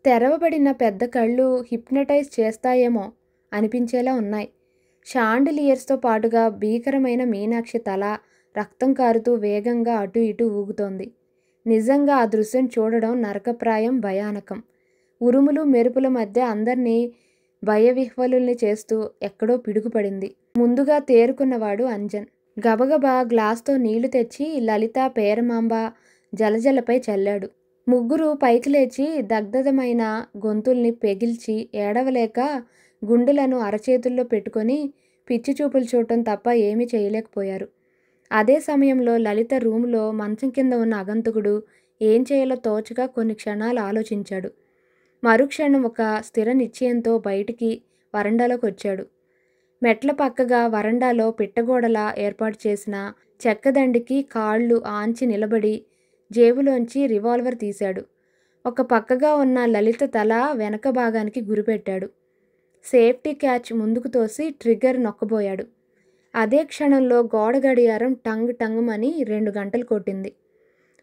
తెరవబడిన పెద్ద కళ్ళు హిప్నటైజ్ చేస్తాయేమో అనిపించేలా ఉన్నాయి. షాండిలియర్స్తో పాటుగా భీకరమైన మీనాక్షి తల రక్తం కారుతూ వేగంగా అటూ ఇటూ ఊగుతోంది. నిజంగా ఆ దృశ్యం చూడడం నరకప్రాయం, భయానకం. ఉరుములు మెరుపుల మధ్య అందర్నీ భయవిహ్వలుల్ని చేస్తూ ఎక్కడో పిడుగుపడింది. ముందుగా తేరుకున్నవాడు అంజన్. గబగబా గ్లాస్తో నీళ్లు తెచ్చి లలిత, పేరమాంబ, జలజలపై చల్లాడు. ముగ్గురు పైకి లేచి దగ్ధమైన గొంతుల్ని పెగిల్చి ఏడవలేక గుండెలను అరచేతుల్లో పెట్టుకొని పిచ్చి చూపులు చూడటం తప్ప ఏమీ చేయలేకపోయారు. అదే సమయంలో లలిత రూములో మంచం కింద ఉన్న అగంతకుడు ఏం చేయాలో తోచక కొన్ని క్షణాలు ఆలోచించాడు. మరుక్షణం ఒక స్థిర నిశ్చయంతో బయటికి వరండాలోకి వచ్చాడు. మెట్ల పక్కగా వరండాలో పిట్టగోడలా ఏర్పాటు చేసిన చెక్కదండికి కాళ్ళు ఆంచి నిలబడి జేబులోంచి రివాల్వర్ తీశాడు. ఒక పక్కగా ఉన్న లలిత తల వెనక భాగానికి గురిపెట్టాడు. సేఫ్టీ క్యాచ్ ముందుకు తోసి ట్రిగ్గర్ నొక్కబోయాడు. అదే క్షణంలో గోడ గడియారం టంగ్ టంగుమని 2 గంటలు కొట్టింది.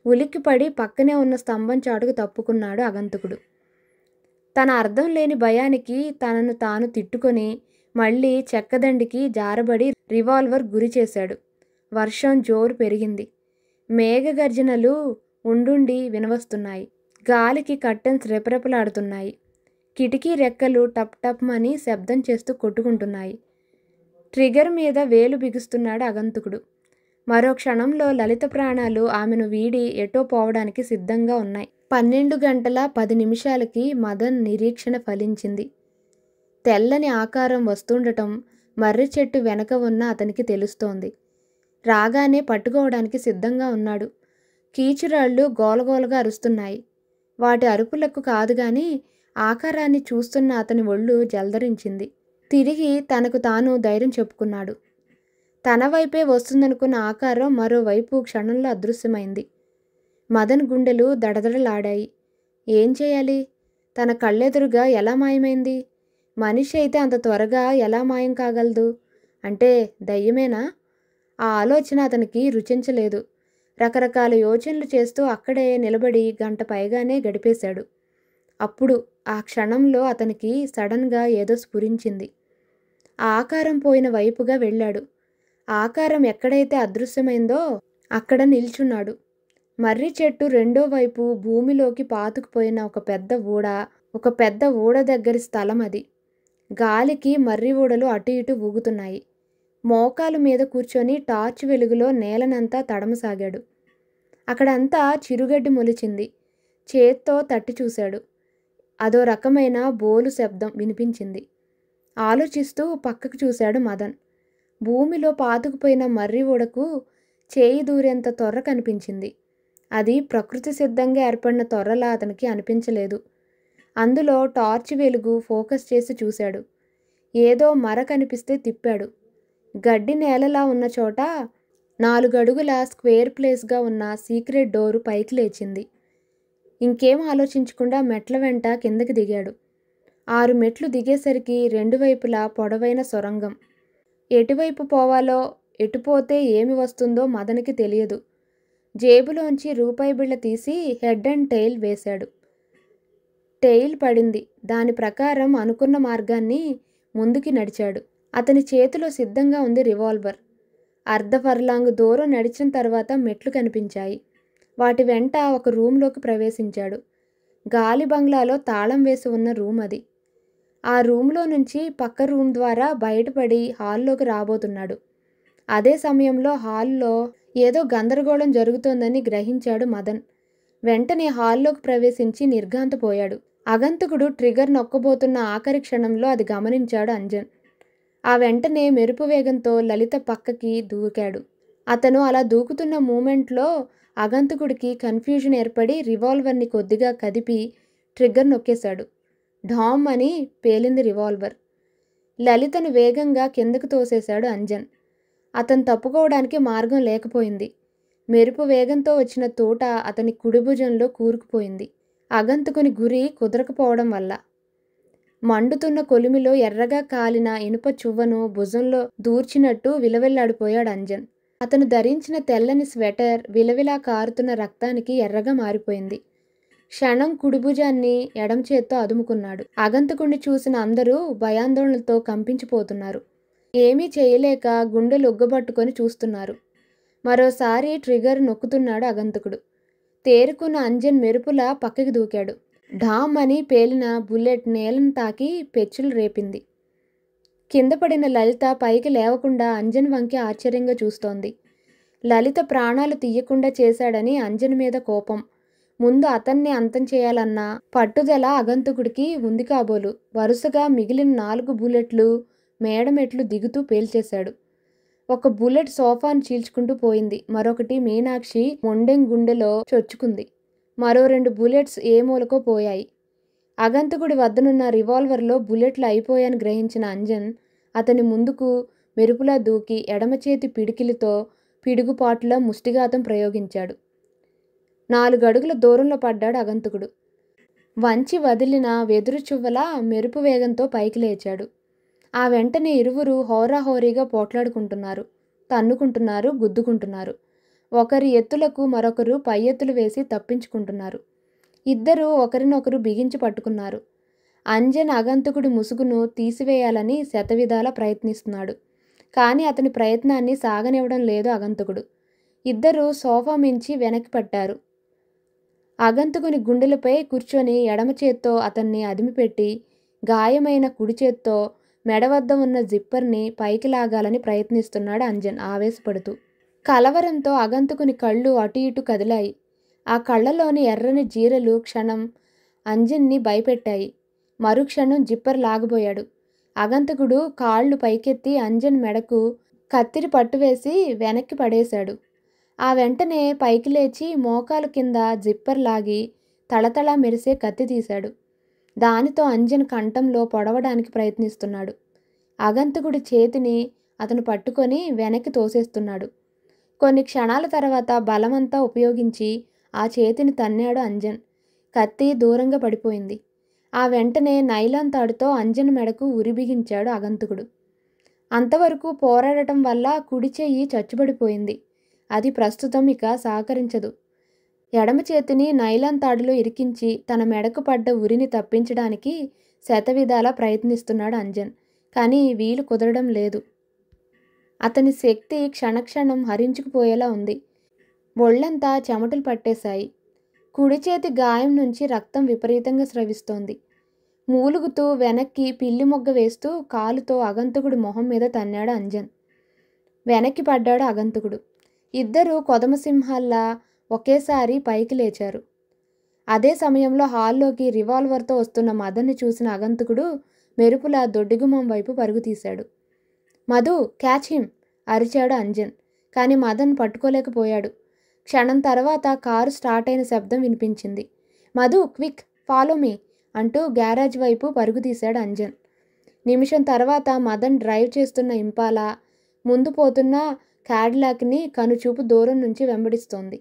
ఉలిక్కిపడి పక్కనే ఉన్న స్తంభం చాటుకు తప్పుకున్నాడు అగంతకుడు. తన అర్థం లేని భయానికి తనను తాను తిట్టుకొని మళ్ళీ చెక్కదండికి జారబడి రివాల్వర్ గురి చేశాడు. వర్షం జోరు పెరిగింది. మేఘగర్జనలు ఉండుండి వినవస్తున్నాయి. గాలికి కర్టెన్స్ రెపరెపలాడుతున్నాయి. కిటికీ రెక్కలు టప్ టప్మని శబ్దం చేస్తూ కొట్టుకుంటున్నాయి. ట్రిగర్ మీద వేలు బిగుస్తున్నాడు అగంతకుడు. మరో క్షణంలో లలిత ప్రాణాలు ఆమెను వీడి ఎటో పోవడానికి సిద్ధంగా ఉన్నాయి. 12:10 మదన్ నిరీక్షణ ఫలించింది. తెల్లని ఆకారం వస్తుండటం మర్రి చెట్టు వెనక ఉన్న అతనికి తెలుస్తోంది. రాగానే పట్టుకోవడానికి సిద్ధంగా ఉన్నాడు. కీచురాళ్ళు గోలగోలగా అరుస్తున్నాయి. వాటి అరుపులకు కాదుగాని ఆకారాన్ని చూస్తున్న అతని ఒళ్ళు జల్దరించింది. తిరిగి తనకు తాను ధైర్యం చెప్పుకున్నాడు. తన వైపే వస్తుందనుకున్న ఆకారం మరోవైపు క్షణంలో అదృశ్యమైంది. మదన్ గుండెలు దడదడలాడాయి. ఏం చేయాలి? తన కళ్ళెదురుగా ఎలా మాయమైంది? మనిషి అయితే అంత త్వరగా ఎలా మాయం కాగలదు? అంటే దయ్యమేనా? ఆ ఆలోచన అతనికి రుచించలేదు. రకరకాల యోచనలు చేస్తూ అక్కడే నిలబడి గంట పైగానే గడిపేశాడు. అప్పుడు ఆ క్షణంలో అతనికి సడన్గా ఏదో స్ఫురించింది. ఆ ఆకారం పోయిన వైపుగా వెళ్ళాడు. ఆకారం ఎక్కడైతే అదృశ్యమైందో అక్కడ నిల్చున్నాడు. మర్రి చెట్టు రెండో వైపు భూమిలోకి పాతుకుపోయిన ఒక పెద్ద ఊడ దగ్గరి స్థలం అది. గాలికి మర్రి ఊడలు అటు ఇటు ఊగుతున్నాయి. మోకాలు మీద కూర్చొని టార్చ్ వెలుగులో నేలనంతా తడమసాగాడు. అక్కడంతా చిరుగడ్డి మొలిచింది. చేత్తో తట్టి చూశాడు. అదో రకమైన బోలు శబ్దం వినిపించింది. ఆలోచిస్తూ పక్కకు చూశాడు మదన్. భూమిలో పాతుకుపోయిన మర్రి ఊడకు చేయి దూరేంత తొర్ర కనిపించింది. అది ప్రకృతి సిద్ధంగా ఏర్పడిన తొర్రలా అతనికి అనిపించలేదు. అందులో టార్చ్ వెలుగు ఫోకస్ చేసి చూశాడు. ఏదో మర కనిపిస్తే తిప్పాడు. గడ్డి నేలలా ఉన్న చోట 4 అడుగుల స్క్వేర్ ప్లేస్గా ఉన్న సీక్రెట్ డోరు పైకి లేచింది. ఇంకేం ఆలోచించకుండా మెట్ల వెంట కిందకి దిగాడు. 6 మెట్లు దిగేసరికి 2 వైపులా పొడవైన సొరంగం. ఎటువైపు పోవాలో, ఎటుపోతే ఏమి వస్తుందో మదన్కి తెలియదు. జేబులోంచి రూపాయి బిళ్ళ తీసి హెడ్ అండ్ టెయిల్ వేశాడు. టెయిల్ పడింది. దాని ప్రకారం అనుకున్న మార్గాన్ని ముందుకి నడిచాడు. అతని చేతిలో సిద్ధంగా ఉంది రివాల్వర్. అర్ధ ఫర్లాంగ్ దూరం నడిచిన తర్వాత మెట్లు కనిపించాయి. వాటి వెంట ఒక రూంలోకి ప్రవేశించాడు. గాలి బంగ్లాలో తాళం వేసి ఉన్న రూమ్ అది. ఆ రూమ్లో నుంచి పక్క రూమ్ ద్వారా బయటపడి హాల్లోకి రాబోతున్నాడు. అదే సమయంలో హాల్లో ఏదో గందరగోళం జరుగుతోందని గ్రహించాడు మదన్. వెంటనే హాల్లోకి ప్రవేశించి నిర్ఘాంతపోయాడు. అగంతకుడు ట్రిగర్ నొక్కబోతున్న ఆఖరి క్షణంలో అది గమనించాడు అంజన్. ఆ వెంటనే మెరుపు వేగంతో లలిత పక్కకి దూకాడు. అతను అలా దూకుతున్న మూమెంట్లో అగంతకుడికి కన్ఫ్యూజన్ ఏర్పడి రివాల్వర్ని కొద్దిగా కదిపి ట్రిగ్గర్ నొక్కేశాడు. ఢామ్ అని పేలింది రివాల్వర్. లలితను వేగంగా కిందకు తోసేశాడు అంజన్. అతను తప్పుకోవడానికి మార్గం లేకపోయింది. మెరుపు వేగంతో వచ్చిన తూట అతని కుడి భుజంలో కూరుకుపోయింది. అగంతకుని గురి కుదరకపోవడం వల్ల. మండుతున్న కొలిమిలో ఎర్రగా కాలిన ఇనుప చువ్వను భుజంలో దూర్చినట్టు విలవిల్లాడిపోయాడు అంజన్. అతను ధరించిన తెల్లని స్వెటర్ విలవిలా కారుతున్న రక్తానికి ఎర్రగా మారిపోయింది. క్షణం కుడిభుజాన్ని ఎడమ చేత్తో అదుముకున్నాడు. ఆగంతకుణ్ణి చూసిన అందరూ భయాందోళనలతో కంపించిపోతున్నారు. ఏమీ చేయలేక గుండెలు ఉగ్గబట్టుకొని చూస్తున్నారు. మరోసారి ట్రిగర్ నొక్కుతున్నాడు ఆగంతకుడు. తేరుకున్న అంజన్ మెరుపులా పక్కకి దూకాడు. ఢామ్ అని పేలిన బుల్లెట్ నేలను తాకి పెచ్చులు రేపింది. కింద పడిన లలిత పైకి లేవకుండా అంజన్ వంకి ఆశ్చర్యంగా చూస్తోంది. లలిత ప్రాణాలు తీయకుండా చేశాడని అంజన్ మీద కోపం, ముందు అతన్ని అంతం చేయాలన్న పట్టుదల ఆగంతకుడికి ఉంది కాబోలు. వరుసగా మిగిలిన 4 బుల్లెట్లు మేడమెట్లు దిగుతూ పేల్చేశాడు. ఒక బుల్లెట్ సోఫాను చీల్చుకుంటూ పోయింది. మరొకటి మీనాక్షి మొండెం గుండెలో చొచ్చుకుంది. మరో 2 బుల్లెట్స్ ఏ మూలకో పోయాయి. ఆగంతకుడి వద్దనున్న రివాల్వర్లో బుల్లెట్లు అయిపోయాయని గ్రహించిన అంజన్ అతని ముందుకు మెరుపులా దూకి ఎడమచేతి పిడికిలితో పిడుగుపాటులా ముష్టిఘాతం ప్రయోగించాడు. 4 అడుగుల దూరంలో పడ్డాడు ఆగంతకుడు. వంచి వదిలిన వెదురు చువ్వలా మెరుపు వేగంతో పైకి లేచాడు. ఆ వెంటనే ఇరువురు హోరాహోరీగా పోట్లాడుకుంటున్నారు, తన్నుకుంటున్నారు, గుద్దుకుంటున్నారు. ఒకరి ఎత్తులకు మరొకరు పై ఎత్తులు వేసి తప్పించుకుంటున్నారు. ఇద్దరూ ఒకరినొకరు బిగించి పట్టుకున్నారు. అంజన్ ఆగంతకుడి ముసుగును తీసివేయాలని శతవిధాలా ప్రయత్నిస్తున్నాడు. కానీ అతని ప్రయత్నాన్ని సాగనివ్వడం లేదు ఆగంతకుడు. ఇద్దరూ సోఫా మించి వెనక్కి పట్టారు. ఆగంతకుని గుండెలపై కూర్చొని ఎడమ చేత్తో అతన్ని అదిమిపెట్టి గాయమైన కుడి చేత్తో మెడ వద్ద ఉన్న జిప్పర్ని పైకి లాగాలని ప్రయత్నిస్తున్నాడు అంజన్ ఆవేశపడుతూ. కలవరంతో ఆగంతకుని కళ్ళు అటు ఇటు కదిలాయి. ఆ కళ్ళలోని ఎర్రని జీరలు క్షణం అంజన్ని భయపెట్టాయి. మరుక్షణం జిప్పర్ లాగబోయాడు. ఆగంతకుడు కాళ్ళు పైకెత్తి అంజన్ మెడకు కత్తిరి పట్టువేసి వెనక్కి పడేశాడు. ఆ వెంటనే పైకి లేచి మోకాలు కింద జిప్పర్ లాగి తళతళ మెరిసే కత్తి తీశాడు. దానితో అంజన్ కంఠంలో పొడవడానికి ప్రయత్నిస్తున్నాడు. ఆగంతకుడి చేతిని అతను పట్టుకొని వెనక్కి తోసేస్తున్నాడు. కొన్ని క్షణాల తర్వాత బలమంతా ఉపయోగించి ఆ చేతిని తన్నాడు అంజన్. కత్తి దూరంగా పడిపోయింది. ఆ వెంటనే నైలాన్ తాడుతో అంజన్ మెడకు ఉరిబిగించాడు ఆగంతకుడు. అంతవరకు పోరాడటం వల్ల కుడి చెయ్యి చచ్చుబడిపోయింది. అది ప్రస్తుతం ఇక సహకరించదు. ఎడమ చేతిని నైలాన్ తాడులో ఇరికించి తన మెడకు పడ్డ ఉరిని తప్పించడానికి శతవిధాలా ప్రయత్నిస్తున్నాడు అంజన్. కానీ వీలు కుదరడం లేదు. అతని శక్తి క్షణక్షణం హరించుకుపోయేలా ఉంది. ఒళ్ళంతా చెమటలు పట్టేశాయి. కుడి చేతి గాయం నుంచి రక్తం విపరీతంగా స్రవిస్తోంది. మూలుగుతూ వెనక్కి పిల్లి మొగ్గ వేస్తూ కాలుతో ఆగంతకుడి మొహం మీద తన్నాడు అంజన్. వెనక్కి పడ్డాడు ఆగంతకుడు. ఇద్దరూ కొదమసింహాల్లా ఒకేసారి పైకి లేచారు. అదే సమయంలో హాల్లోకి రివాల్వర్తో వస్తున్న మదన్ని చూసిన ఆగంతకుడు మెరుపులా దొడ్డిగుమ్మం వైపు పరుగు తీశాడు. మధు, క్యాచ్ హిమ్ అరిచాడు అంజన్. కానీ మదన్ పట్టుకోలేకపోయాడు. క్షణం తర్వాత కారు స్టార్ట్ అయిన శబ్దం వినిపించింది. మధు, క్విక్, ఫాలో మీ అంటూ గ్యారేజ్ వైపు పరుగు తీశాడు అంజన్. నిమిషం తర్వాత మదన్ డ్రైవ్ చేస్తున్న ఇంపాలా ముందు పోతున్న క్యాడిలాక్ని కనుచూపు దూరం నుంచి వెంబడిస్తోంది.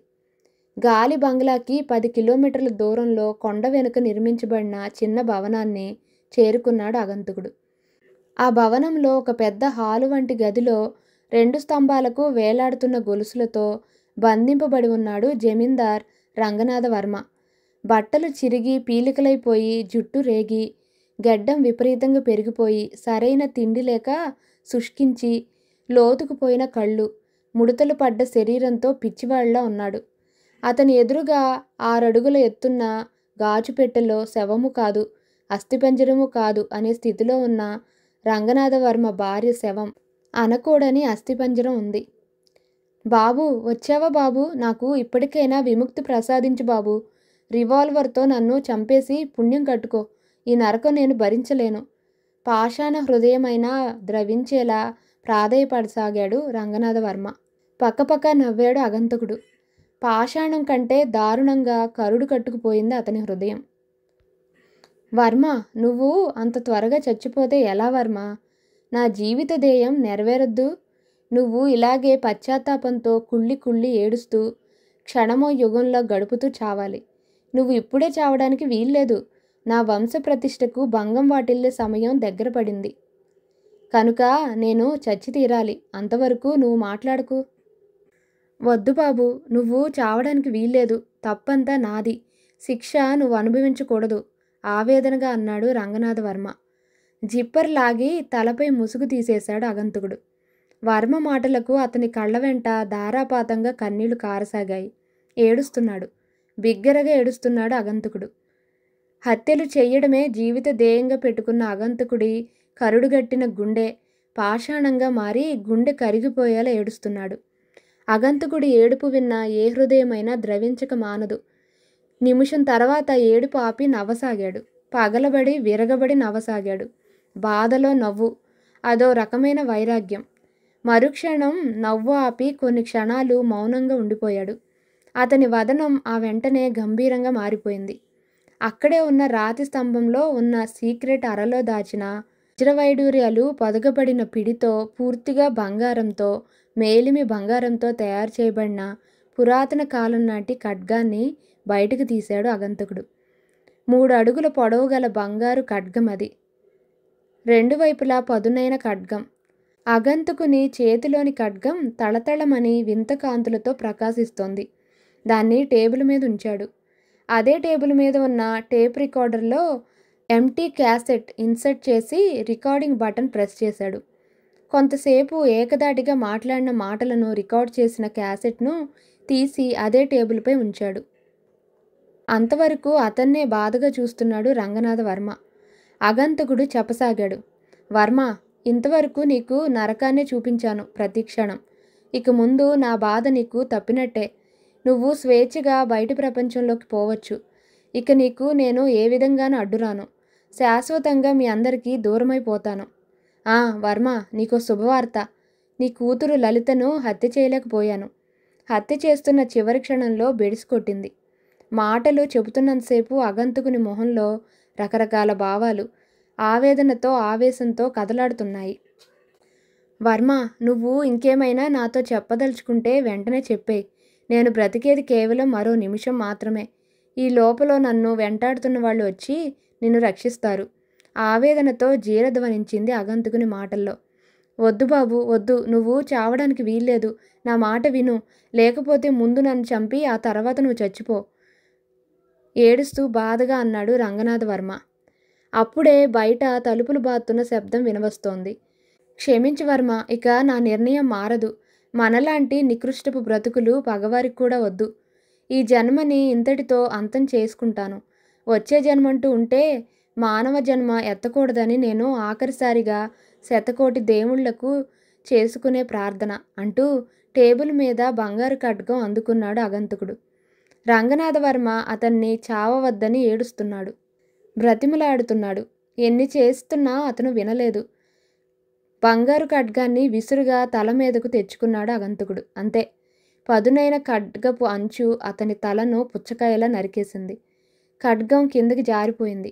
గాలి బంగ్లాకి 10 కిలోమీటర్ల దూరంలో కొండ వెనుక నిర్మించబడిన చిన్న భవనాన్ని చేరుకున్నాడు ఆగంతకుడు. ఆ భవనంలో ఒక పెద్ద హాలు వంటి గదిలో 2 స్తంభాలకు వేలాడుతున్న గొలుసులతో బంధింపబడి ఉన్నాడు జమీందార్ రంగనాథ వర్మ. బట్టలు చిరిగి పీలికలైపోయి, జుట్టు రేగి, గెడ్డం విపరీతంగా పెరిగిపోయి, సరైన తిండి లేక శుష్కించి, లోతుకుపోయిన కళ్ళు, ముడతలు పడ్డ శరీరంతో పిచ్చివాళ్లా ఉన్నాడు. అతని ఎదురుగా 6 అడుగుల ఎత్తున్న గాజుపెట్టెలో శవము కాదు, అస్థిపంజరము కాదు అనే స్థితిలో ఉన్న రంగనాథవర్మ భార్య శవం, అనకూడని అస్థిపంజరం ఉంది. బాబు, వచ్చావా బాబు? నాకు ఇప్పటికైనా విముక్తి ప్రసాదించు బాబు. రివాల్వర్తో నన్ను చంపేసి పుణ్యం కట్టుకో. ఈ నరకం నేను భరించలేను. పాషాణ హృదయమైనా ద్రవించేలా ప్రాధేయపడసాగాడు రంగనాథవర్మ. పక్కపక్క నవ్వాడు ఆగంతకుడు. పాషాణం కంటే దారుణంగా కరుడు కట్టుకుపోయింది అతని హృదయం. వర్మ, నువ్వు అంత త్వరగా చచ్చిపోతే ఎలా వర్మ? నా జీవిత ధ్యేయం నెరవేరొద్దు? నువ్వు ఇలాగే పశ్చాత్తాపంతో కుళ్ళి కుళ్ళి ఏడుస్తూ క్షణమో యుగంలో గడుపుతూ చావాలి. నువ్వు ఇప్పుడే చావడానికి వీల్లేదు. నా వంశ ప్రతిష్టకు భంగం వాటిల్లే సమయం దగ్గర పడింది కనుక నేను చచ్చి తీరాలి. అంతవరకు నువ్వు మాట్లాడకు. వద్దు బాబు, నువ్వు చావడానికి వీల్లేదు. తప్పంతా నాది. శిక్ష నువ్వు అనుభవించకూడదు ఆవేదనగా అన్నాడు రంగనాథవర్మ. జిప్పర్ లాగి తలపై ముసుగు తీసేశాడు అగంతకుడు. వర్మ మాటలకు అతని కళ్ళ వెంట ధారాపాతంగా కన్నీళ్లు కారసాగాయి. ఏడుస్తున్నాడు. బిగ్గరగా ఏడుస్తున్నాడు అగంతకుడు. హత్యలు చెయ్యడమే జీవిత ధ్యేయంగా పెట్టుకున్న అగంతకుడి కరుడుగట్టిన గుండె పాషాణంగా మారి గుండె కరిగిపోయేలా ఏడుస్తున్నాడు. అగంతకుడి ఏడుపు విన్న ఏ హృదయమైనా ద్రవించక మానదు. నిమిషం తర్వాత ఏడుపు ఆపి నవ్వసాగాడు. పగలబడి విరగబడి నవ్వసాగాడు. బాధలో నవ్వు, అదో రకమైన వైరాగ్యం. మరుక్షణం నవ్వు ఆపి కొన్ని క్షణాలు మౌనంగా ఉండిపోయాడు. అతని వదనం ఆ వెంటనే గంభీరంగా మారిపోయింది. అక్కడే ఉన్న రాతి స్తంభంలో ఉన్న సీక్రెట్ అరలో దాచిన వజ్రవైడూర్యాలు పొదగబడిన పిడితో, పూర్తిగా బంగారంతో, మేలిమి బంగారంతో తయారు చేయబడిన పురాతన కాలం నాటి ఖడ్గాన్ని బయటకు తీశాడు అగంతకుడు. 3 అడుగుల పొడవు గల బంగారు ఖడ్గం అది. 2 వైపులా పదునైన ఖడ్గం. అగంతకుని చేతిలోని ఖడ్గం తళతళమని వింత కాంతులతో ప్రకాశిస్తోంది. దాన్ని టేబుల్ మీద ఉంచాడు. అదే టేబుల్ మీద ఉన్న టేప్ రికార్డర్లో ఎంటీ క్యాసెట్ ఇన్సర్ట్ చేసి రికార్డింగ్ బటన్ ప్రెస్ చేశాడు. కొంతసేపు ఏకదాటిగా మాట్లాడిన మాటలను రికార్డ్ చేసిన క్యాసెట్ను తీసి అదే టేబుల్పై ఉంచాడు. అంతవరకు అతన్నే బాధగా చూస్తున్నాడు రంగనాథవర్మ. అగంతకుడు చెప్పసాగాడు. వర్మ, ఇంతవరకు నీకు నరకాన్నే చూపించాను ప్రతిక్షణం. ఇక ముందు నా బాధ నీకు తప్పినట్టే. నువ్వు స్వేచ్ఛగా బయటి ప్రపంచంలోకి పోవచ్చు. ఇక నీకు నేను ఏ విధంగానూ అడ్డురాను. శాశ్వతంగా మీ అందరికీ దూరమైపోతాను. వర్మ, నీకో శుభవార్త. నీ కూతురు లలితను హత్య చేయలేకపోయాను. హత్య చేస్తున్న చివరి క్షణంలో బెడిసికొట్టింది. మాటలు చెబుతున్నంతసేపు అగంతకుని మొహంలో రకరకాల భావాలు ఆవేదనతో ఆవేశంతో కదలాడుతున్నాయి. వర్మ, నువ్వు ఇంకేమైనా నాతో చెప్పదలుచుకుంటే వెంటనే చెప్పేయ్. నేను బ్రతికేది కేవలం మరో నిమిషం మాత్రమే. ఈ లోపల నన్ను వెంటాడుతున్న వాళ్ళు వచ్చి నిన్ను రక్షిస్తారు. ఆవేదనతో జీరధ్వనించింది అగంతకుని మాటల్లో. వద్దు బాబు, వద్దు. నువ్వు చావడానికి వీల్లేదు. నా మాట విను. లేకపోతే ముందు నన్ను చంపి ఆ తర్వాత నువ్వు చచ్చిపో, ఏడుస్తూ బాధగా అన్నాడు రంగనాథవర్మ. అప్పుడే బయట తలుపులు బాతున్న శబ్దం వినవస్తోంది. క్షమించు వర్మ, ఇక నా నిర్ణయం మారదు. మనలాంటి నికృష్టపు బ్రతుకులు పగవారికి కూడా వద్దు. ఈ జన్మని ఇంతటితో అంతం చేసుకుంటాను. వచ్చే జన్మంటూ ఉంటే మానవ జన్మ ఎత్తకూడదని నేను ఆఖరిసారిగా శతకోటి దేవుళ్లకు చేసుకునే ప్రార్థన అంటూ టేబుల్ మీద బంగారు ఖడ్గం అందుకున్నాడు అగంతకుడు. రంగనాథవర్మ అతన్ని చావవద్దని ఏడుస్తున్నాడు, బ్రతిమలాడుతున్నాడు. ఎన్ని చేస్తున్నా అతను వినలేదు. బంగారు ఖడ్గాన్ని విసురుగా తల మీదకు తెచ్చుకున్నాడు అగంతకుడు. అంతే, పదునైన ఖడ్గపు అంచు అతని తలను పుచ్చకాయలా నరికేసింది. ఖడ్గం కిందకి జారిపోయింది.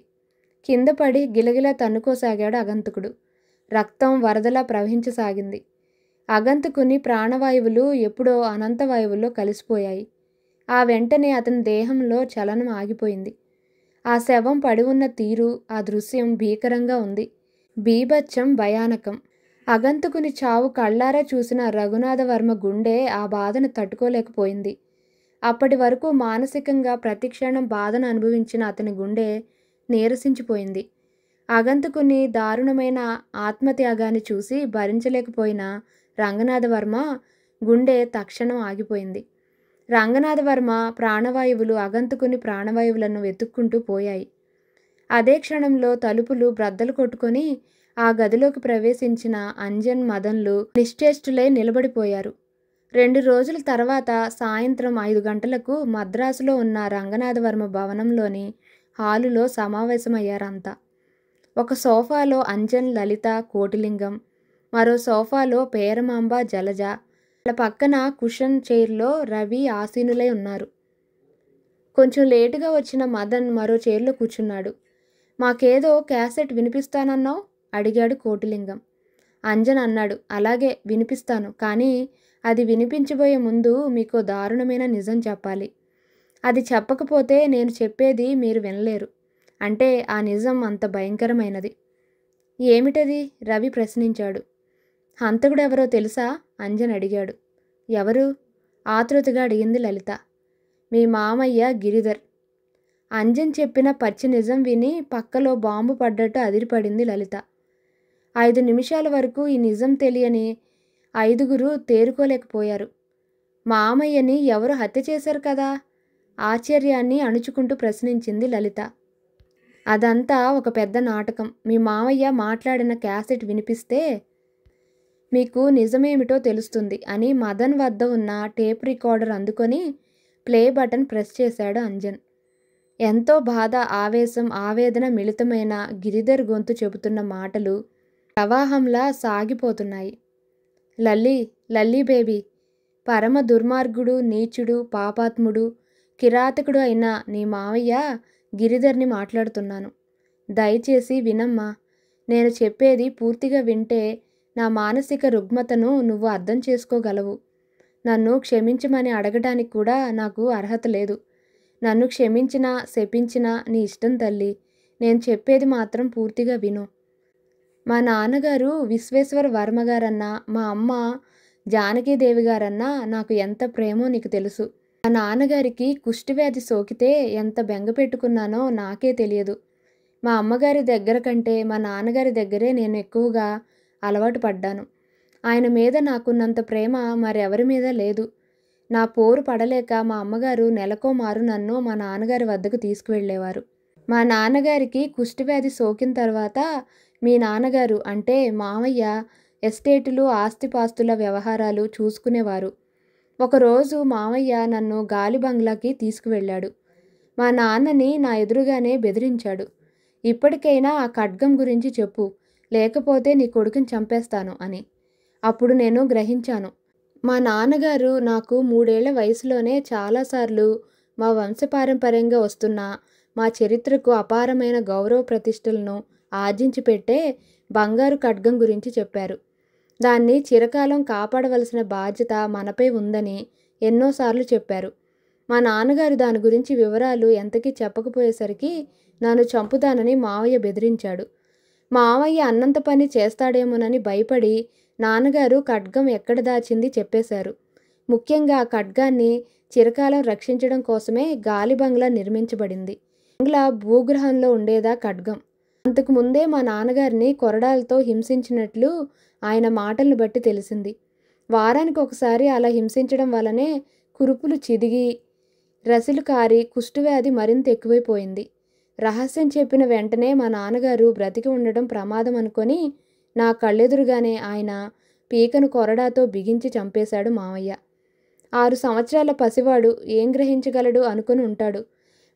కింద పడి గిలగిలా తన్నుకోసాగాడు అగంతకుడు. రక్తం వరదలా ప్రవహించసాగింది. అగంతకుని ప్రాణవాయువులు ఎప్పుడో అనంతవాయువుల్లో కలిసిపోయాయి. ఆ వెంటనే అతని దేహంలో చలనం ఆగిపోయింది. ఆ శవం పడి ఉన్న తీరు, ఆ దృశ్యం భీకరంగా ఉంది. బీభత్సం, భయానకం. అగంతకుని చావు కళ్ళారా చూసిన రఘునాథవర్మ గుండె ఆ బాధను తట్టుకోలేకపోయింది. అప్పటి వరకు మానసికంగా ప్రతిక్షణం బాధను అనుభవించిన అతని గుండె నీరసించిపోయింది. అగంతకుని దారుణమైన ఆత్మత్యాగాన్ని చూసి భరించలేకపోయిన రంగనాథవర్మ గుండె తక్షణం ఆగిపోయింది. రంగనాథవర్మ ప్రాణవాయువులు అగంతకుని ప్రాణవాయువులను వెతుక్కుంటూ పోయాయి. అదే క్షణంలో తలుపులు బ్రద్దలు కొట్టుకొని ఆ గదిలోకి ప్రవేశించిన అంజన్, మదన్లు నిశ్చేష్టులై నిలబడిపోయారు. 2 రోజుల తర్వాత సాయంత్రం 5 గంటలకు మద్రాసులో ఉన్న రంగనాథవర్మ భవనంలోని హాలులో సమావేశమయ్యారంతా. ఒక సోఫాలో అంజన్, లలిత, కోటిలింగం, మరో సోఫాలో పేరమాంబ, జలజ, వాళ్ళ పక్కన కుషన్ చైర్లో రవి ఆసీనులై ఉన్నారు. కొంచెం లేటుగా వచ్చిన మదన్ మరో చైర్లో కూర్చున్నాడు. మాకేదో క్యాసెట్ వినిపిస్తానన్నావు అడిగాడు కోటిలింగం. అంజన్ అన్నాడు, అలాగే వినిపిస్తాను, కానీ అది వినిపించబోయే ముందు మీకు దారుణమైన నిజం చెప్పాలి. అది చెప్పకపోతే నేను చెప్పేది మీరు వినలేరు. అంటే ఆ నిజం అంత భయంకరమైనది. ఏమిటది? రవి ప్రశ్నించాడు. హంతకుడెవరో తెలుసా? అంజన్ అడిగాడు. ఎవరు? ఆతృతగా అడిగింది లలిత. మీ మామయ్య గిరిధర్. అంజన్ చెప్పిన పచ్చి నిజం విని పక్కలో బాంబు పడ్డట్టు అదిరిపడింది లలిత. 5 నిమిషాల వరకు ఈ నిజం తెలియని 5గురు తేరుకోలేకపోయారు. మామయ్యని ఎవరు హత్య చేశారు కదా? ఆశ్చర్యాన్ని అణుచుకుంటూ ప్రశ్నించింది లలిత. అదంతా ఒక పెద్ద నాటకం. మీ మామయ్య మాట్లాడిన క్యాసెట్ వినిపిస్తే మీకు నిజమేమిటో తెలుస్తుంది అని మదన్ వద్ద ఉన్న టేప్ రికార్డర్ అందుకొని ప్లే బటన్ ప్రెస్ చేశాడు అంజన్. ఎంతో బాధ, ఆవేశం, ఆవేదన మిళితమైన గిరిధర్ గొంతు చెబుతున్న మాటలు ప్రవాహంలా సాగిపోతున్నాయి. లల్లీ, లల్లీ బేబీ, పరమ దుర్మార్గుడు, నీచుడు, పాపాత్ముడు, కిరాతకుడు అయిన నీ మావయ్య గిరిధర్ని మాట్లాడుతున్నాను. దయచేసి వినమ్మా. నేను చెప్పేది పూర్తిగా వింటే నా మానసిక రుగ్మతను నువ్వు అర్థం చేసుకోగలవు. నన్ను క్షమించమని అడగడానికి కూడా నాకు అర్హత లేదు. నన్ను క్షమించినా శపించినా నీ ఇష్టం తల్లి. నేను చెప్పేది మాత్రం పూర్తిగా విను. మా నాన్నగారు విశ్వేశ్వర వర్మగారన్నా, మా అమ్మ జానకీదేవి గారన్నా నాకు ఎంత ప్రేమో నీకు తెలుసు. మా నాన్నగారికి కుష్ఠవ్యాధి సోకితే ఎంత బెంగ పెట్టుకున్నానో నాకే తెలియదు. మా అమ్మగారి దగ్గర కంటే మా నాన్నగారి దగ్గరే నేను ఎక్కువగా అలవాటు పడ్డాను. ఆయన మీద నాకున్నంత ప్రేమ మరెవరి మీద లేదు. నా పోరు పడలేక మా అమ్మగారు నెలకో మారు నన్ను మా నాన్నగారి వద్దకు తీసుకువెళ్ళేవారు. మా నాన్నగారికి కుష్ఠవ్యాధి సోకిన తర్వాత మీ నాన్నగారు అంటే మామయ్య ఎస్టేటులు, ఆస్తిపాస్తుల వ్యవహారాలు చూసుకునేవారు. ఒకరోజు మామయ్య నన్ను గాలి బంగ్లాకి తీసుకువెళ్ళాడు. మా నాన్నని నా ఎదురుగానే బెదిరించాడు. ఇప్పటికైనా ఆ ఖడ్గం గురించి చెప్పు, లేకపోతే నీ కొడుకుని చంపేస్తాను అని. అప్పుడు నేను గ్రహించాను. మా నాన్నగారు నాకు 3 ఏళ్ల వయసులోనే చాలాసార్లు మా వంశపారంపర్యంగా వస్తున్న మా చరిత్రకు అపారమైన గౌరవ ప్రతిష్టలను ఆర్జించి పెట్టే బంగారు ఖడ్గం గురించి చెప్పారు. దాన్ని చిరకాలం కాపాడవలసిన బాధ్యత మనపై ఉందని ఎన్నోసార్లు చెప్పారు. మా నాన్నగారు దాని గురించి వివరాలు ఎంతకీ చెప్పకపోయేసరికి నన్ను చంపుతానని మావయ్య బెదిరించాడు. మావయ్య అన్నంత పని చేస్తాడేమోనని భయపడి నాన్నగారు ఖడ్గం ఎక్కడ దాచింది చెప్పేశారు. ముఖ్యంగా ఆ ఖడ్గాన్ని చిరకాలం రక్షించడం కోసమే గాలి బంగ్లా నిర్మించబడింది. బంగ్లా భూగ్రహంలో ఉండేదా ఖడ్గం. అంతకుముందే మా నాన్నగారిని కొరడాలతో హింసించినట్లు ఆయన మాటలను బట్టి తెలిసింది. వారానికి ఒకసారి అలా హింసించడం వల్లనే కురుపులు చిదిగి, రసిలు కారి కుష్ఠవ్యాధి మరింత ఎక్కువైపోయింది. రహస్యం చెప్పిన వెంటనే మా నాన్నగారు బ్రతికి ఉండడం ప్రమాదం అనుకొని నా కళ్ళెదురుగానే ఆయన పీకను కొరడాతో బిగించి చంపేశాడు మావయ్య. 6 సంవత్సరాల పసివాడు ఏం గ్రహించగలడు అనుకుని ఉంటాడు.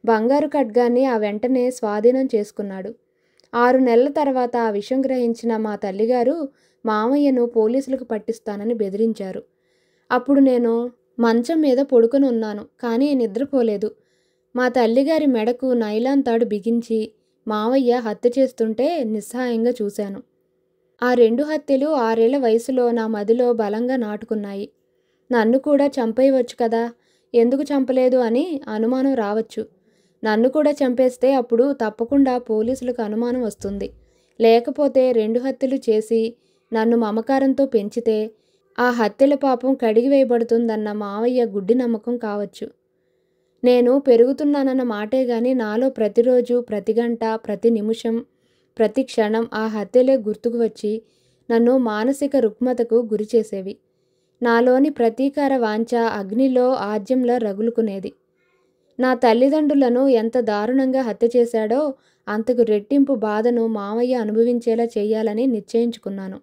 బంగారు ఖడ్గాన్ని ఆ వెంటనే స్వాధీనం చేసుకున్నాడు. 6 నెలల తర్వాత ఆ విషయం గ్రహించిన మా తల్లిగారు మామయ్యను పోలీసులకు పట్టిస్తానని బెదిరించారు. అప్పుడు నేను మంచం మీద పడుకొని ఉన్నాను, కానీ నిద్రపోలేదు. మా తల్లిగారి మెడకు నైలాన్ తాడు బిగించి మావయ్య హత్య చేస్తుంటే నిస్సహాయంగా చూశాను. ఆ 2 హత్యలు 6 ఏళ్ల వయసులో నా మదిలో బలంగా నాటుకున్నాయి. నన్ను కూడా చంపేయవచ్చు కదా, ఎందుకు చంపలేదు అని అనుమానం రావచ్చు. నన్ను కూడా చంపేస్తే అప్పుడు తప్పకుండా పోలీసులకు అనుమానం వస్తుంది. లేకపోతే 2 హత్యలు చేసి నన్ను మమకారంతో పెంచితే ఆ హత్యల పాపం కడిగివేయబడుతుందన్న మావయ్య గుడ్డి నమ్మకం కావచ్చు. నేను పెరుగుతున్నానన్న మాటే గాని నాలో ప్రతిరోజు, ప్రతి గంట, ప్రతి నిమిషం, ప్రతి క్షణం ఆ హత్యలే గుర్తుకు వచ్చి నన్ను మానసిక రుగ్మతకు గురిచేసేవి. నాలోని ప్రతీకార వాంఛ అగ్నిలో ఆజ్యంలా రగులుకునేది. నా తల్లిదండ్రులను ఎంత దారుణంగా హత్య చేశాడో అంతకు రెట్టింపు బాధను మావయ్య అనుభవించేలా చేయాలని నిశ్చయించుకున్నాను.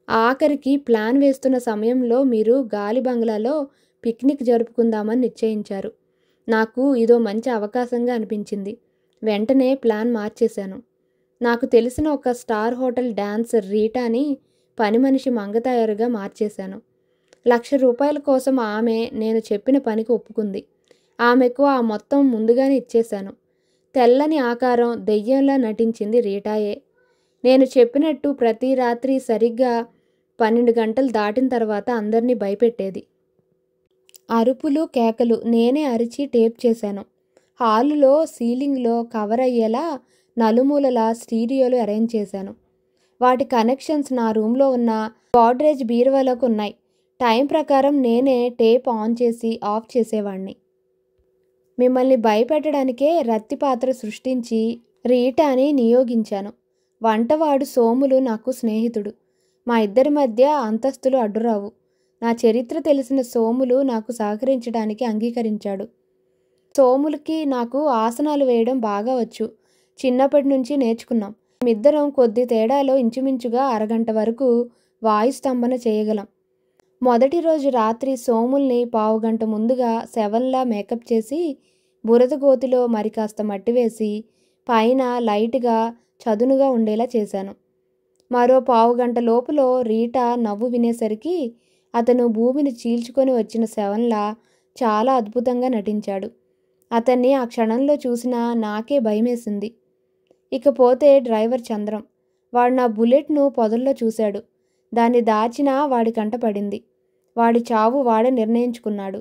ఆఖరికి ప్లాన్ వేస్తున్న సమయంలో మీరు గాలి బంగ్లాలో పిక్నిక్ జరుపుకుందామని నిశ్చయించారు. నాకు ఇదో మంచి అవకాశంగా అనిపించింది. వెంటనే ప్లాన్ మార్చేశాను. నాకు తెలిసిన ఒక స్టార్ హోటల్ డాన్సర్ రీటాని పని మనిషి మంగతాయారుగా మార్చేశాను. ₹1,00,000 కోసం ఆమె నేను చెప్పిన పనికి ఒప్పుకుంది. ఆమెకు ఆ మొత్తం ముందుగానే ఇచ్చేశాను. తెల్లని ఆకారం, దెయ్యంలా నటించింది రీటాయే. నేను చెప్పినట్టు ప్రతి రాత్రి సరిగ్గా 12 గంటలు దాటిన తర్వాత అందరినీ భయపెట్టేది. అరుపులు, కేకలు నేనే అరిచి టేప్ చేశాను. హాలులో సీలింగ్లో కవర్ అయ్యేలా నలుమూలలా స్టీరియోలు అరేంజ్ చేశాను. వాటి కనెక్షన్స్ నా రూమ్లో ఉన్న గోడ్రేజ్ బీరువాలోకి ఉన్నాయి. టైం ప్రకారం నేనే టేప్ ఆన్ చేసి ఆఫ్ చేసేవాణ్ణి. మిమ్మల్ని భయపెట్టడానికే రత్తి పాత్ర సృష్టించి రీటాని నియోగించాను. వంటవాడు సోములు నాకు స్నేహితుడు. మా ఇద్దరి మధ్య అంతస్తులు అడ్డురావు. నా చరిత్ర తెలిసిన సోములు నాకు సహకరించడానికి అంగీకరించాడు. సోములకి నాకు ఆసనాలు వేయడం బాగా వచ్చు. చిన్నప్పటి నుంచి నేర్చుకున్నాం. మేమిద్దరం కొద్ది తేడాలో ఇంచుమించుగా అరగంట వరకు వాయుస్తంభన చేయగలం. మొదటి రోజు రాత్రి సోముల్ని పావుగంట ముందుగా శవంలా మేకప్ చేసి బురద గోతిలో మరి కాస్త మట్టి వేసి పైన లైట్గా చదునుగా ఉండేలా చేశాను. మరో పావుగంట లోపులో రీటా నవ్వు వినేసరికి అతను భూమిని చీల్చుకొని వచ్చిన శవంలా చాలా అద్భుతంగా నటించాడు. అతన్ని ఆ క్షణంలో చూసినా నాకే భయమేసింది. ఇకపోతే డ్రైవర్ చంద్రం. వాడు నా బుల్లెట్ను పొదల్లో చూశాడు. దాన్ని దాచినా వాడి కంట పడింది. వాడి చావు వాడే నిర్ణయించుకున్నాడు.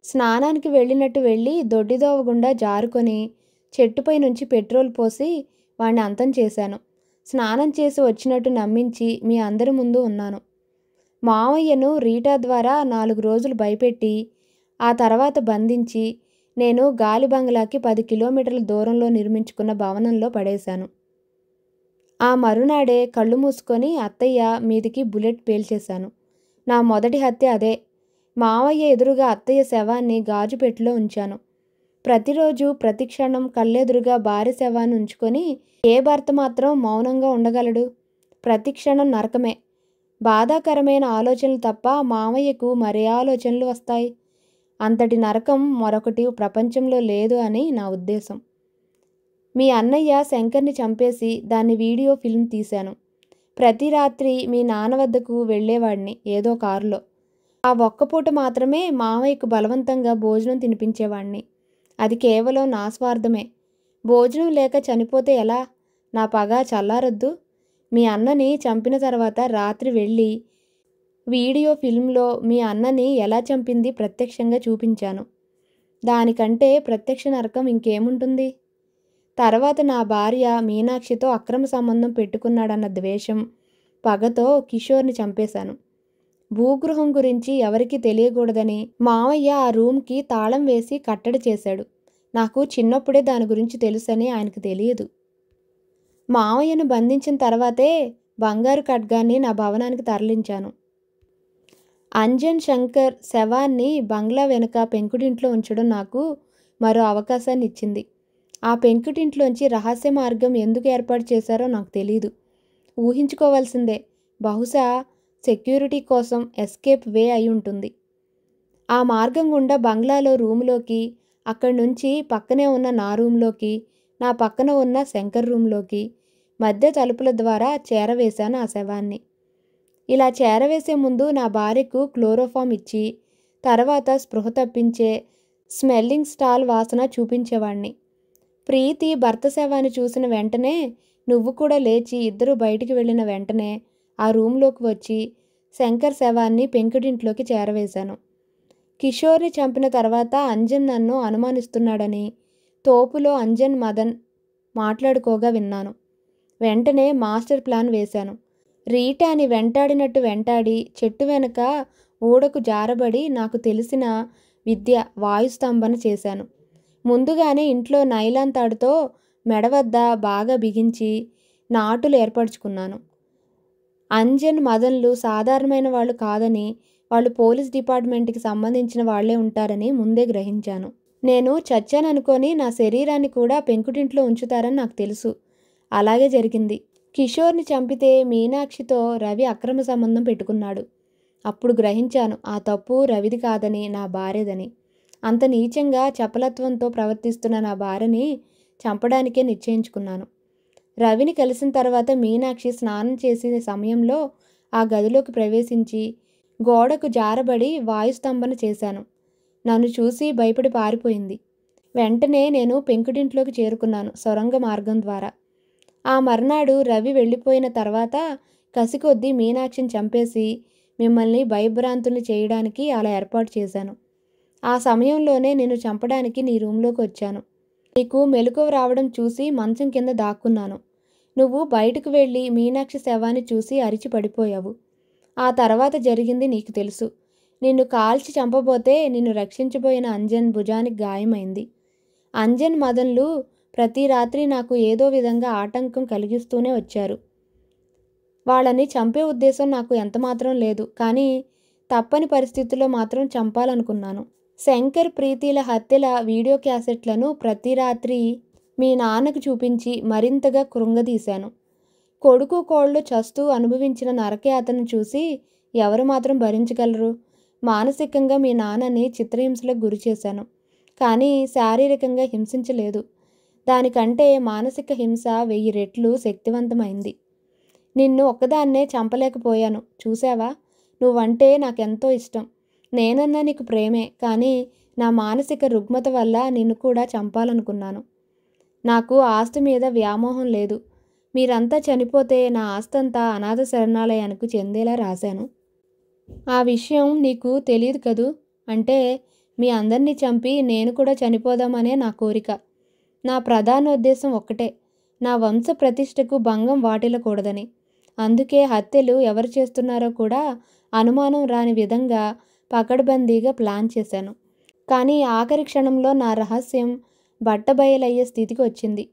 స్నానానికి వెళ్ళినట్టు వెళ్ళి దొడ్డిదోవ గుండా జారుకొని చెట్టుపై నుంచి పెట్రోల్ పోసి వాడిని అంతం చేశాను. స్నానం చేసి వచ్చినట్టు నమ్మించి మీ అందరి ముందు ఉన్నాను. మావయ్యను రీటా ద్వారా 4 రోజులు భయపెట్టి ఆ తర్వాత బంధించి నేను గాలి బంగ్లాకి 10 కిలోమీటర్ల దూరంలో నిర్మించుకున్న భవనంలో పడేశాను. ఆ మరునాడే కళ్ళు మూసుకొని అత్తయ్య మీదికి బుల్లెట్ పేల్చేశాను. నా మొదటి హత్య అదే. మావయ్య ఎదురుగా అత్తయ్య శవాన్ని గాజుపెట్టిలో ఉంచాను. ప్రతిరోజు ప్రతి క్షణం కళ్ళెదురుగా భార్య శవాన్ని ఉంచుకొని ఏ భర్త మాత్రం మౌనంగా ఉండగలడు? ప్రతి క్షణం నరకమే. బాధాకరమైన ఆలోచనలు తప్ప మావయ్యకు మరే ఆలోచనలు వస్తాయి? అంతటి నరకం మరొకటి ప్రపంచంలో లేదు అని నా ఉద్దేశం. మీ అన్నయ్య శంకర్ని చంపేసి దాన్ని వీడియో ఫిల్మ్ తీశాను. ప్రతి రాత్రి మీ నాన్న వద్దకు వెళ్ళేవాడిని ఏదో కారులో. ఆ ఒక్కపూట మాత్రమే మావయ్యకు బలవంతంగా భోజనం తినిపించేవాణ్ణి. అది కేవలం నా స్వార్థమే. భోజనం లేక చనిపోతే ఎలా? నా పగ చల్లారొద్దు. మీ అన్నని చంపిన తర్వాత రాత్రి వెళ్ళి వీడియో ఫిల్మ్లో మీ అన్నని ఎలా చంపింది ప్రత్యక్షంగా చూపించాను. దానికంటే ప్రత్యక్ష నరకం ఇంకేముంటుంది? తర్వాత నా భార్య మీనాక్షితో అక్రమ సంబంధం పెట్టుకున్నాడన్న ద్వేషం, పగతో కిషోర్ని చంపేశాను. భూగృహం గురించి ఎవరికీ తెలియకూడదని మావయ్య ఆ రూమ్కి తాళం వేసి కట్టడి చేశాడు. నాకు చిన్నప్పుడే దాని గురించి తెలుసని ఆయనకు తెలియదు. మావయ్యను బంధించిన తర్వాతే బంగారు ఖడ్గాన్ని నా భవనానికి తరలించాను. అంజన్ శంకర్ శవాన్ని బంగ్లా వెనుక పెంకుటింట్లో ఉంచడం నాకు మరో అవకాశాన్ని ఇచ్చింది. ఆ పెంకుటింట్లోంచి రహస్య మార్గం ఎందుకు ఏర్పాటు చేశారో నాకు తెలీదు. ఊహించుకోవాల్సిందే. బహుశా సెక్యూరిటీ కోసం ఎస్కేప్ వే అయి ఉంటుంది. ఆ మార్గం గుండా బంగ్లాలో రూములోకి, అక్కడి నుంచి పక్కనే ఉన్న నా రూంలోకి, నా పక్కన ఉన్న శంకర్ రూంలోకి మధ్య తలుపుల ద్వారా చేరవేశాను ఆ శవాన్ని. ఇలా చేరవేసే ముందు నా భార్యకు క్లోరోఫామ్ ఇచ్చి తర్వాత స్పృహ తప్పించే స్మెల్లింగ్ స్టాల్ వాసన చూపించేవాణ్ణి. ప్రీతి భర్త శవాన్ని చూసిన వెంటనే నువ్వు కూడా లేచి ఇద్దరు బయటికి వెళ్ళిన వెంటనే ఆ రూంలోకి వచ్చి శంకర్ శవాన్ని పెంకుటింట్లోకి చేరవేశాను. కిషోర్ని చంపిన తర్వాత అంజన్ నన్ను అనుమానిస్తున్నాడని తోపులో అంజన్ మదన్ మాట్లాడుకోగా విన్నాను. వెంటనే మాస్టర్ ప్లాన్ వేశాను. రీటాని వెంటాడినట్టు వెంటాడి చెట్టు వెనక ఊడకు జారబడి నాకు తెలిసిన విద్య వాయుస్తంభన చేశాను. ముందుగానే ఇంట్లో నైలాన్ తాడుతో మెడ వద్ద బాగా బిగించి నాటులు ఏర్పరచుకున్నాను. అంజన్ మదన్లు సాధారణమైన వాళ్ళు కాదని, వాళ్ళు పోలీస్ డిపార్ట్మెంట్కి సంబంధించిన వాళ్లే ఉంటారని ముందే గ్రహించాను. నేను చచ్చాననుకొని నా శరీరాన్ని కూడా పెంకుటింట్లో ఉంచుతారని నాకు తెలుసు. అలాగే జరిగింది. కిషోర్ని చంపితే మీనాక్షితో రవి అక్రమ సంబంధం పెట్టుకున్నాడు. అప్పుడు గ్రహించాను ఆ తప్పు రవిది కాదని, నా భార్యదని. అంత నీచంగా చపలత్వంతో ప్రవర్తిస్తున్న నా భార్యని చంపడానికే నిశ్చయించుకున్నాను. రవిని కలిసిన తర్వాత మీనాక్షి స్నానం చేసే సమయంలో ఆ గదిలోకి ప్రవేశించి గోడకు జారబడి వాయుస్తంభన చేశాను. నన్ను చూసి భయపడి పారిపోయింది. వెంటనే నేను పెంకుటింట్లోకి చేరుకున్నాను సొరంగ మార్గం ద్వారా. ఆ మర్నాడు రవి వెళ్ళిపోయిన తర్వాత కసికొద్దీ మీనాక్షిని చంపేసి మిమ్మల్ని భయభ్రాంతుల్ని చేయడానికి అలా ఏర్పాటు చేశాను. ఆ సమయంలోనే నిన్ను చంపడానికి నీ రూంలోకి వచ్చాను. నీకు మెలకువ రావడం చూసి మంచం కింద దాక్కున్నాను. నువ్వు బయటకు వెళ్ళి మీనాక్షి శవాన్ని చూసి అరిచి పడిపోయావు. ఆ తర్వాత జరిగింది నీకు తెలుసు. నిన్ను కాల్చి చంపబోతే నిన్ను రక్షించబోయిన అంజన్ భుజానికి గాయమైంది. అంజన్, మదన్లు ప్రతి రాత్రి నాకు ఏదో విధంగా ఆటంకం కలిగిస్తూనే వచ్చారు. వాళ్ళని చంపే ఉద్దేశం నాకు ఎంతమాత్రం లేదు. కానీ తప్పని పరిస్థితుల్లో మాత్రం చంపాలనుకున్నాను. శంకర్, ప్రీతిల హత్యల వీడియో క్యాసెట్లను ప్రతి రాత్రి మీ నాన్నకు చూపించి మరింతగా కృంగదీశాను. కొడుకు కోళ్ళు చస్తూ అనుభవించిన నరకయాతను చూసి ఎవరు మాత్రం భరించగలరు? మానసికంగా మీ నాన్నని చిత్రహింసలకు గురిచేశాను. కానీ శారీరకంగా హింసించలేదు. దానికంటే మానసిక హింస 1000 రెట్లు శక్తివంతమైంది. నిన్ను ఒక్కదాన్నే చంపలేకపోయాను. చూసావా? నువ్వంటే నాకెంతో ఇష్టం. నేనన్నా నీకు ప్రేమే. కానీ నా మానసిక రుగ్మత వల్ల నిన్ను కూడా చంపాలనుకున్నాను. నాకు ఆస్తి మీద వ్యామోహం లేదు. మీరంతా చనిపోతే నా ఆస్తంతా అనాథ శరణాలయానికి చెందేలా రాశాను. ఆ విషయం నీకు తెలియదు కదూ. అంటే మీ అందరినీ చంపి నేను కూడా చనిపోదామనే నా కోరిక. నా ప్రధానోద్దేశం ఒక్కటే, నా వంశ ప్రతిష్టకు భంగం వాటిల్లకూడదని. అందుకే హత్యలు ఎవరు చేస్తున్నారో కూడా అనుమానం రాని విధంగా పకడ్బందీగా ప్లాన్ చేశాను. కానీ ఆఖరి క్షణంలో నా రహస్యం బట్టబయలయ్యే స్థితికి వచ్చింది.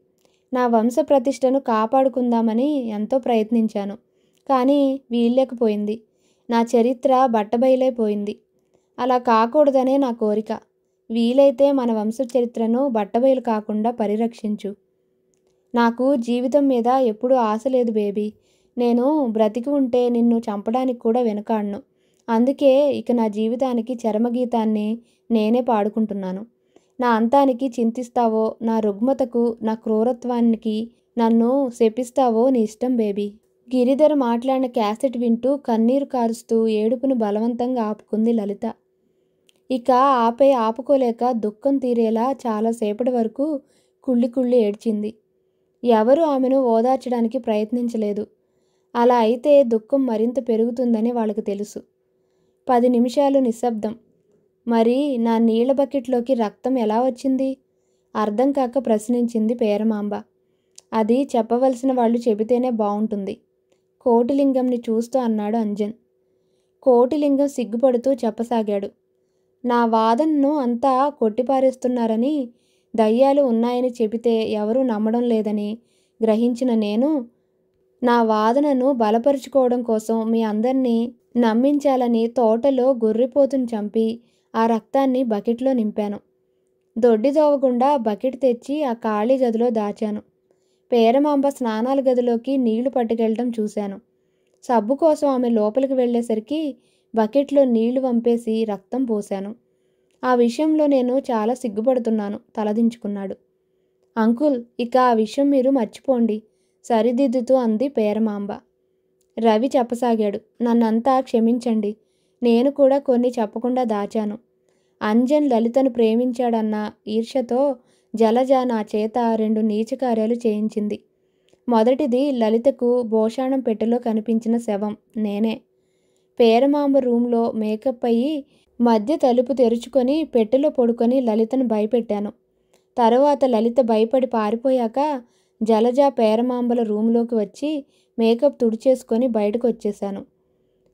నా వంశ ప్రతిష్టను కాపాడుకుందామని ఎంతో ప్రయత్నించాను. కానీ వీల్లేకపోయింది. నా చరిత్ర బట్టబయలైపోయింది. అలా కాకూడదనే నా కోరిక. వీలైతే మన వంశ చరిత్రను బట్టబయలు కాకుండా పరిరక్షించు. నాకు జీవితం మీద ఎప్పుడూ ఆశ లేదు బేబీ. నేను బ్రతికి ఉంటే నిన్ను చంపడానికి కూడా వెనుకాడను. అందుకే ఇక నా జీవితానికి చరమగీతాన్ని నేనే పాడుకుంటున్నాను. నా అంతానికి చింతిస్తావో, నా రుగ్మతకు, నా క్రూరత్వానికి నన్ను శపిస్తావో నీ ఇష్టం బేబీ. గిరిధర్ మాట్లాడిన క్యాసెట్ వింటూ కన్నీరు కారుస్తూ ఏడుపును బలవంతంగా ఆపుకుంది లలిత. ఇక ఆపుకోలేక దుఃఖం తీరేలా చాలాసేపటి వరకు కుళ్ళి కుళ్ళి ఏడ్చింది. ఎవరూ ఆమెను ఓదార్చడానికి ప్రయత్నించలేదు. అలా అయితే దుఃఖం మరింత పెరుగుతుందని వాళ్ళకి తెలుసు. 10 నిమిషాలు నిశ్శబ్దం. మరి నా నీళ్ల బకెట్లోకి రక్తం ఎలా వచ్చింది? అర్థం కాక ప్రశ్నించింది పేరమాంబ. అది చెప్పవలసిన వాళ్ళు చెబితేనే బావుంటుంది. కోటిలింగంని చూస్తూ అన్నాడు అంజన్. కోటిలింగం సిగ్గుపడుతూ చెప్పసాగాడు. నా వాదనను అంతా కొట్టిపారేస్తున్నారని, దయ్యాలు ఉన్నాయని చెబితే ఎవరూ నమ్మడం లేదని గ్రహించిన నేను నా వాదనను బలపరుచుకోవడం కోసం మీ అందరినీ నమ్మించాలని తోటలో గొర్రెపోతును చంపి ఆ రక్తాన్ని బకెట్లో నింపాను. దొడ్డిదోవగుండా బకెట్ తెచ్చి ఆ ఖాళీ గదిలో దాచాను. పేరమాంబ స్నానాల గదిలోకి నీళ్లు పట్టుకెళ్ళటం చూశాను. సబ్బు కోసం ఆమె లోపలికి వెళ్ళేసరికి బకెట్లో నీళ్లు వంపేసి రక్తం పోశాను. ఆ విషయంలో నేను చాలా సిగ్గుపడుతున్నాను తలదించుకున్నాడు. అంకుల్, ఇక ఆ విషయం మీరు మర్చిపోండి సరిదిద్దుతూ అంది పేరమాంబ. రవి చెప్పసాగాడు. నన్నంతా క్షమించండి. నేను కూడా కొన్ని చెప్పకుండా దాచాను. అంజన్ లలితను ప్రేమించాడన్న ఈర్ష్యతో జలజ నా చేత 2 నీచకార్యాలు చేయించింది. మొదటిది లలితకు భోషాణం పెట్టెలో కనిపించిన శవం నేనే. పేరమాంబ రూంలో మేకప్ అయ్యి మధ్య తలుపు తెరుచుకొని పెట్టెలో పడుకొని లలితను భయపెట్టాను. తరువాత లలిత భయపడి పారిపోయాక జలజ పేరమాంబల రూంలోకి వచ్చి మేకప్ తుడిచేసుకొని బయటకు వచ్చేశాను.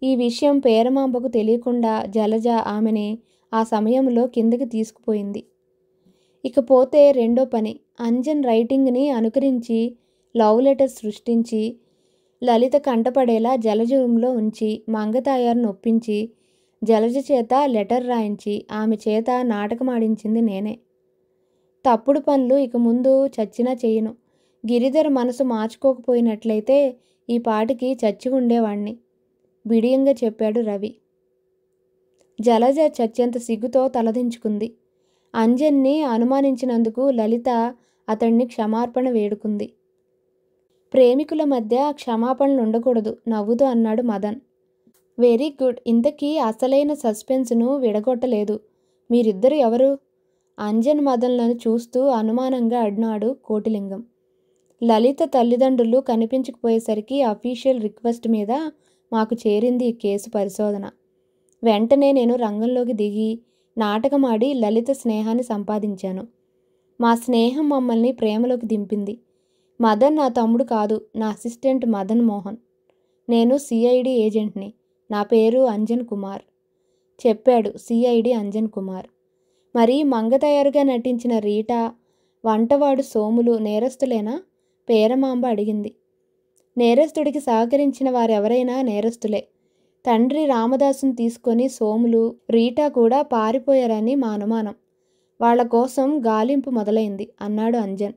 ఈ విషయం పేరమాంబకు తెలియకుండా జలజ ఆమెని ఆ సమయంలో కిందకి తీసుకుపోయింది. ఇకపోతే రెండో పని, అంజన్ రైటింగ్ని అనుకరించి లవ్ లెటర్ సృష్టించి లలిత కంటపడేలా జలజ రూంలో ఉంచి మంగతాయారును ఒప్పించి జలజ చేత లెటర్ రాయించి ఆమె చేత నాటకమాడించింది నేనే. తప్పుడు పనులు ఇక ముందు చచ్చినా చెయ్యను. గిరిధర్ మనసు మార్చుకోకపోయినట్లయితే ఈ పాటికి చచ్చి ఉండేవాణ్ణి బిడియంగా చెప్పాడు రవి. జలజ చచ్చేంత సిగ్గుతో తలదించుకుంది. అంజన్ని అనుమానించినందుకు లలిత అతన్ని క్షమాపణ వేడుకుంది. ప్రేమికుల మధ్య క్షమాపణలు ఉండకూడదు నవ్వుతూ అన్నాడు మదన్. Very good. ఇంతకీ అసలైన సస్పెన్స్ను విడగొట్టలేదు. మీరిద్దరు ఎవరు? అంజన్ మదన్లను చూస్తూ అనుమానంగా అడినాడు కోటిలింగం. లలిత తల్లిదండ్రులు కనిపించకపోయేసరికి అఫీషియల్ రిక్వెస్ట్ మీద మాకు చేరింది ఈ కేసు పరిశోధన. వెంటనే నేను రంగంలోకి దిగి నాటకమాడి లలిత స్నేహాన్ని సంపాదించాను. మా స్నేహం మమ్మల్ని ప్రేమలోకి దింపింది. మదన్ నా తమ్ముడు కాదు, నా అసిస్టెంట్ మదన్ మోహన్. నేను సిఐడి ఏజెంట్ని. నా పేరు అంజన్ కుమార్. చెప్పాడు సిఐడి అంజన్ కుమార్. మరి మంగతయారుగా నటించిన రీటా, వంటవాడు సోములు నేరస్తులేనా? పేరమాంబ అడిగింది. నేరస్తుడికి సహకరించిన వారెవరైనా నేరస్తులే. తండ్రి రామదాసును తీసుకొని సోములు, రీటా కూడా పారిపోయారని మా అనుమానం. వాళ్ల కోసం గాలింపు మొదలైంది అన్నాడు అంజన్.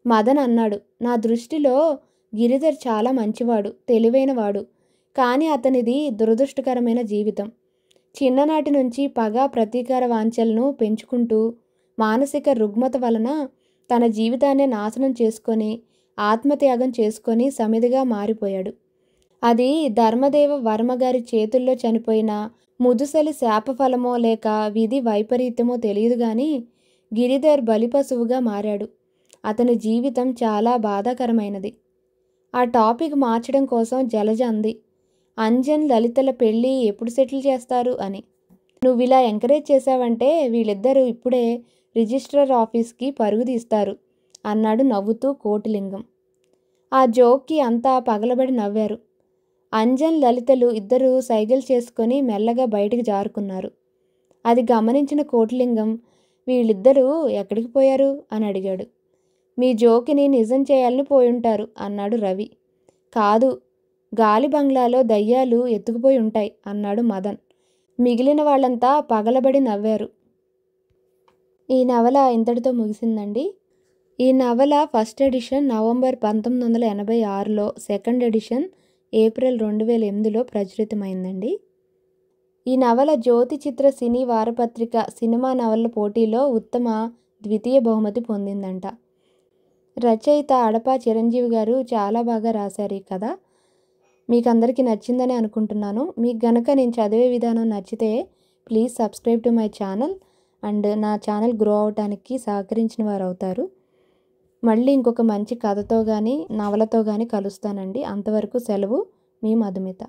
మదన్ అన్నాడు, నా దృష్టిలో గిరిధర్ చాలా మంచివాడు, తెలివైనవాడు. కానీ అతనిది దురదృష్టకరమైన జీవితం. చిన్ననాటి నుంచి పగ, ప్రతీకార వాంఛలను పెంచుకుంటూ మానసిక రుగ్మత వలన తన జీవితాన్ని నాశనం చేసుకొని ఆత్మత్యాగం చేసుకొని సమిధిగా మారిపోయాడు. అది ధర్మదేవ వర్మగారి చేతుల్లో చనిపోయిన ముదుసలి శాపఫలమో లేక విధి వైపరీత్యమో తెలియదు గాని గిరిధర్ బలిపశువుగా మారాడు. అతని జీవితం చాలా బాధాకరమైనది. ఆ టాపిక్ మార్చడం కోసం జలజ అంది, అంజన్ లలితల పెళ్ళి ఎప్పుడు సెటిల్ చేస్తారు అని. నువ్విలా ఎంకరేజ్ చేశావంటే వీళ్ళిద్దరూ ఇప్పుడే రిజిస్ట్రార్ ఆఫీస్కి పరుగు తీస్తారు అన్నాడు నవ్వుతూ కోటిలింగం. ఆ జోక్కి అంతా పగలబడి నవ్వారు. అంజన్ లలితలు ఇద్దరూ సైగలు చేసుకొని మెల్లగా బయటికి జారుకున్నారు. అది గమనించిన కోటిలింగం, వీళ్ళిద్దరూ ఎక్కడికి పోయారు అని అడిగాడు. మీ జోకిని నిజం చేయాలని పోయుంటారు అన్నాడు రవి. కాదు, గాలి బంగ్లాలో దయ్యాలు ఎత్తుకుపోయి ఉంటాయి అన్నాడు మదన్. మిగిలిన వాళ్ళంతా పగలబడి నవ్వారు. ఈ నవల ఇంతటితో ముగిసిందండి. ఈ నవల ఫస్ట్ ఎడిషన్ నవంబర్ 1986లో, సెకండ్ ఎడిషన్ ఏప్రిల్ 2008లో ప్రచురితమైందండి. ఈ నవల జ్యోతి చిత్ర సినీ వారపత్రిక సినిమా నవలల పోటీలో ఉత్తమ ద్వితీయ బహుమతి పొందిందంట. రచయిత అడపా చిరంజీవి గారు చాలా బాగా రాశారు ఈ కథ. మీకు అందరికీ నచ్చిందని అనుకుంటున్నాను. మీకు గనక నేను చదివే విధానం నచ్చితే please subscribe to my channel and నా ఛానల్ గ్రో అవటానికి సహకరించిన వారు అవుతారు. మళ్ళీ ఇంకొక మంచి కథతో కానీ నవలతో కానీ కలుస్తానండి. అంతవరకు సెలవు. మీ మధుమిత.